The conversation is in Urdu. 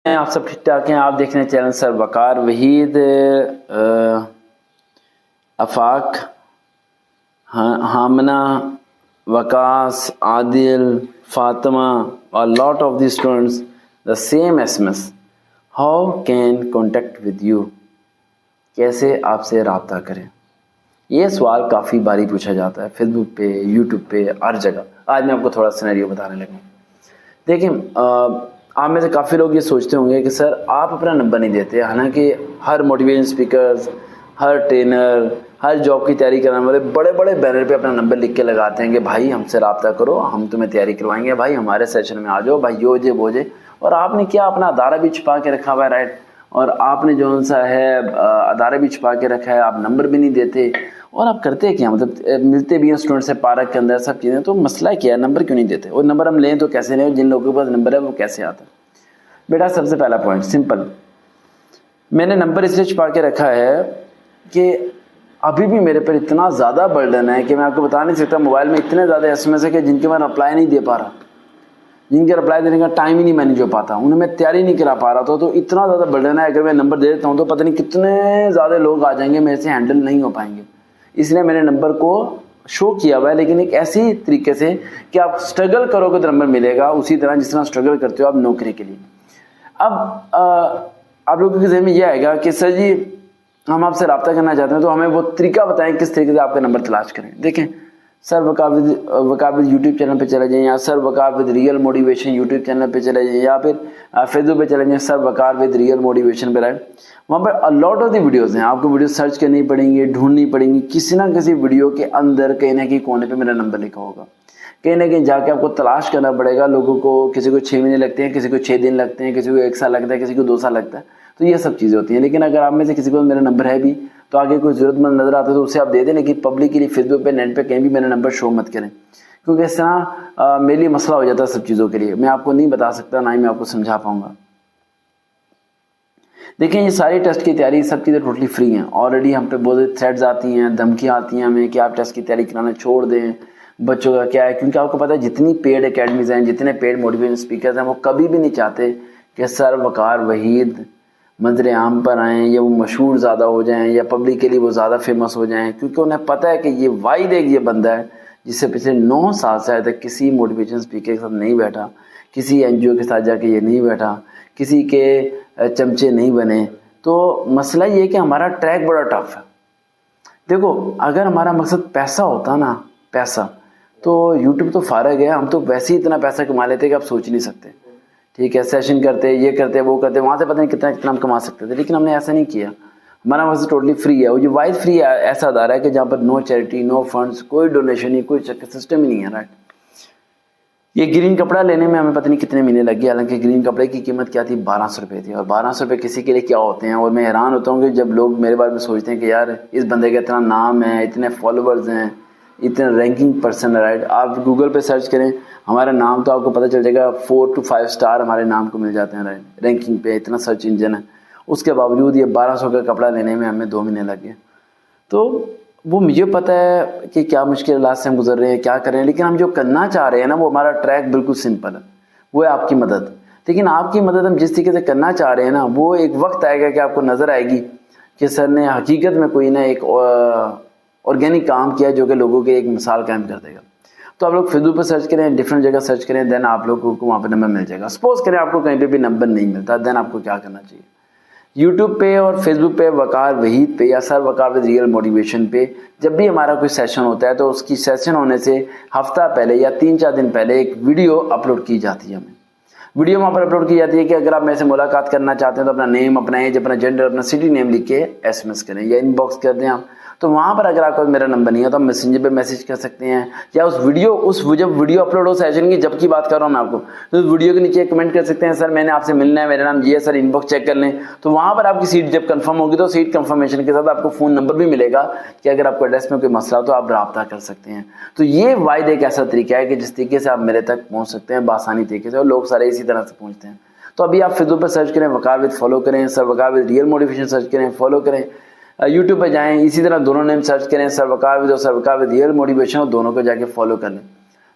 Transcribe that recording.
آپ سب ٹھیک ٹھاک ہیں. آپ دیکھ رہے ہیں چینل سر وقار. وحید, افاق, حامنہ, وقاص, عادل, فاطمہ اور lot of the students the same SMS. How can contact with you? کیسے آپ سے رابطہ کریں؟ یہ سوال کافی باری پوچھا جاتا ہے فیس بک پہ, یوٹیوب پہ, ہر جگہ. آج میں آپ کو تھوڑا سینیریو بتانے لگا. دیکھیں, آپ میں سے کافی لوگ یہ سوچتے ہوں گے کہ سر آپ اپنا نمبر نہیں دیتے, حالانکہ ہر موٹیویشن اسپیکرز, ہر ٹرینر, ہر جاب کی تیاری کرنے والے بڑے بڑے بینر پہ اپنا نمبر لکھ کے لگاتے ہیں کہ بھائی ہم سے رابطہ کرو, ہم تمہیں تیاری کروائیں گے, بھائی ہمارے سیشن میں آ جاؤ, بھائی یہ جے وہ جے. اور آپ نے کیا اپنا ادارہ بھی چھپا کے رکھا ہوا ہے, رائٹ. اور آپ نے جو سا ہے ادارہ بھی چھپا کے رکھا ہے, آپ نمبر بھی نہیں دیتے. اور آپ کرتے کیا, مطلب ملتے بھی ہیں اسٹوڈنٹ سے پارک کے اندر, سب چیزیں. تو مسئلہ کیا ہے, نمبر کیوں نہیں دیتے؟ اور نمبر ہم لیں تو کیسے لیں؟ جن لوگوں کے پاس نمبر ہے وہ کیسے آتا ہے؟ بیٹا سب سے پہلا پوائنٹ سمپل, میں نے نمبر اس لیے چھپا کے رکھا ہے کہ ابھی بھی میرے پر اتنا زیادہ برڈن ہے کہ میں آپ کو بتا نہیں سکتا. موبائل میں اتنے زیادہ SMS ہے کہ جن کے میں رپلائی نہیں دے پا رہا, جن کے رپلائی دینے کا ٹائم ہی نہیں مینیج ہو پاتا, انہیں میں تیاری نہیں کرا پا رہا تھا. تو اتنا زیادہ برڈن ہے, اگر میں نمبر دے دیتا ہوں تو پتہ نہیں کتنے زیادہ لوگ آ جائیں گے, میرے سے ہینڈل نہیں ہو پائیں گے. اس لیے میں نے نمبر کو شو کیا ہوا ہے, لیکن ایک ایسی طریقے سے کہ آپ اسٹرگل کرو گے تو نمبر ملے گا, اسی طرح جس طرح اسٹرگل کرتے ہو آپ نوکری کے لیے. اب آپ لوگوں کے ذہن میں یہ آئے گا کہ سر جی ہم آپ سے رابطہ کرنا چاہتے ہیں, تو ہمیں وہ طریقہ بتائیں کس طریقے سے آپ کا نمبر تلاش کریں. دیکھیں, sir Waqar with YouTube channel پہ چلے جائیں, یا sir Waqar with real motivation YouTube channel پہ چلے جائیں, یا پھر فیس بک پہ چلے جائیں سر وقار ود ریئل موٹیویشن پہ, رائٹ. وہاں پر لاٹ آف دی ویڈیوز ہیں, آپ کو ویڈیو سرچ کرنی پڑیں گی, ڈھونڈنی پڑیں گی. کسی نہ کسی ویڈیو کے اندر کہیں نہ کہیں کونے پہ میرا نمبر لکھا ہوگا, کہیں نہ کہیں جا کے آپ کو تلاش کرنا پڑے گا. لوگوں کو کسی کو 6 مہینے لگتے ہیں, کسی کو 6 دن لگتے ہیں, کسی کو 1 سال لگتا ہے, کسی کو 2 سال لگتا ہے. تو یہ سب چیزیں ہوتی ہیں. لیکن اگر آپ میں سے کسی کو میرا نمبر ہے بھی تو آگے کوئی ضرورت مند نظر آتا ہے تو اسے آپ دے دیں, لیکن پبلکلی فیس بک پہ, نیٹ پہ کہیں بھی میرا نمبر شو مت کریں, کیونکہ اس طرح میرے لیے مسئلہ ہو جاتا ہے سب چیزوں کے لیے. میں آپ کو نہیں بتا سکتا, نہ ہی میں آپ کو سمجھا پاؤں گا. دیکھیں, یہ ساری ٹیسٹ کی تیاری سب چیزیں ٹوٹلی فری ہیں. آلریڈی ہم پہ بہت تھریڈز آتی ہیں, دھمکیاں آتی ہیں ہمیں کہ آپ ٹیسٹ کی تیاری کرانا چھوڑ دیں. بچوں کا کیا ہے, کیونکہ آپ کو پتہ ہے جتنی پیڈ اکیڈمیز ہیں, جتنے پیڈ موٹیویشن اسپیکرز ہیں, وہ کبھی بھی نہیں چاہتے کہ سر وقار وحید منظر عام پر آئیں, یا وہ مشہور زیادہ ہو جائیں, یا پبلکلی وہ زیادہ فیمس ہو جائیں. کیونکہ انہیں پتہ ہے کہ یہ واحد ایک یہ بندہ ہے جس سے پچھلے 9 سال سے آئے تک کسی موٹیویشن اسپیکر کے ساتھ نہیں بیٹھا, کسی NGO کے ساتھ جا کے یہ نہیں بیٹھا, کسی کے چمچے نہیں بنے. تو مسئلہ یہ کہ ہمارا ٹریک بڑا ٹف ہے. دیکھو, اگر ہمارا مقصد پیسہ ہوتا نا, پیسہ, تو یوٹیوب تو فارغ ہے, ہم تو ویسے ہی اتنا پیسہ کما لیتے کہ آپ سوچ نہیں سکتے. ٹھیک ہے, سیشن کرتے, یہ کرتے, وہ کرتے, وہاں سے پتہ نہیں کتنا ہم کما سکتے تھے, لیکن ہم نے ایسا نہیں کیا. ہمارا مقصد ٹوٹلی فری ہے. وہ جو وائز فری ہے ایسا ادارہ ہے کہ جہاں پر نو چیریٹی, نو فنڈس, کوئی ڈونیشن نہیں, کوئی سسٹم ہی نہیں ہے, رائٹ. یہ گرین کپڑا لینے میں ہمیں پتہ نہیں کتنے مہینے لگ گئے, حالانکہ گرین کپڑے کی قیمت کیا تھی, 1200 روپے تھی. اور 1200 روپے کسی کے لیے کیا ہوتے ہیں. اور میں حیران ہوتا ہوں کہ جب لوگ میرے بارے میں سوچتے ہیں کہ یار اس بندے کا اتنا نام ہے, اتنے فالوورز ہیں, اتنے رینکنگ پرسن ہے, رائٹ. آپ گوگل پہ سرچ کریں ہمارا نام تو آپ کو پتہ چل جائے گا, 4 to 5 اسٹار ہمارے نام کو مل جاتے ہیں, رائٹ, رینکنگ پہ. اتنا سرچ انجن ہے. اس کے باوجود یہ 1200 کا کپڑا لینے میں ہمیں 2 مہینے لگ گئے. تو وہ مجھے پتہ ہے کہ کیا مشکل حالات سے ہم گزر رہے ہیں, کیا کر رہے ہیں. لیکن ہم جو کرنا چاہ رہے ہیں نا, وہ ہمارا ٹریک بالکل سمپل ہے, وہ ہے آپ کی مدد. لیکن آپ کی مدد ہم جس طریقے سے کرنا چاہ رہے ہیں نا, وہ ایک وقت آئے گا کہ آپ کو نظر آئے گی کہ سر نے حقیقت میں کوئی نہ ایک آرگینک کام کیا جو کہ لوگوں کے ایک مثال قائم کر دے گا. تو آپ لوگ فیس بک پہ سرچ کریں, ڈفرینٹ جگہ سرچ کریں, دین آپ لوگوں کو وہاں پہ نمبر مل جائے گا. سپوز کریں آپ کو کہیں پہ بھی نمبر نہیں ملتا, دین آپ کو کیا کرنا چاہیے. یوٹیوب پہ اور فیس بک پہ وقار وحید پہ, یا sir Waqar with real motivation پہ جب بھی ہمارا کوئی سیشن ہوتا ہے تو اس کی سیشن ہونے سے ہفتہ پہلے یا 3-4 دن پہلے ایک ویڈیو اپلوڈ کی جاتی ہے. ہمیں ویڈیو وہاں پر اپلوڈ کی جاتی ہے کہ اگر آپ میرے سے ملاقات کرنا چاہتے ہیں تو اپنا نیم, اپنا ایج, اپنا جینڈر, اپنا سٹی نیم لکھ کے SMS کریں یا ان باکس کر دیں آپ. تو وہاں پر اگر آپ کو میرا نمبر نہیں ہے تو آپ میسنجر پہ میسج کر سکتے ہیں, یا جب ویڈیو اپلوڈ ہو سیشن کی, جب کی بات کر رہا ہوں میں آپ کو, تو اس ویڈیو کے نیچے کمنٹ کر سکتے ہیں سر میں نے آپ سے ملنا ہے, میرا نام یہ ہے سر, ان باکس چیک کر لیں. تو وہاں پر آپ کی سیٹ جب کنفرم ہوگی تو سیٹ کنفرمیشن کے ساتھ آپ کو فون نمبر بھی ملے گا کہ اگر آپ کو ایڈریس میں کوئی مسئلہ ہو تو آپ رابطہ کر سکتے ہیں. تو یہ واحد ایک ایسا طریقہ ہے کہ جس طریقے سے آپ میرے تک پہنچ سکتے ہیں بآسانی طریقے سے, اور لوگ سارے اسی طرح سے پہنچتے ہیں. تو ابھی آپ فیس بک پہ سرچ کریں وقار ود, فالو کریں, سر Waqar with real motivation search کریں, فالو کریں. یوٹیوب پہ جائیں, اسی طرح دونوں نیم سرچ کریں, سر وقار ود اور سر وقار ود ریئل موٹیویشن, اور دونوں کو جا کے فالو کر لیں.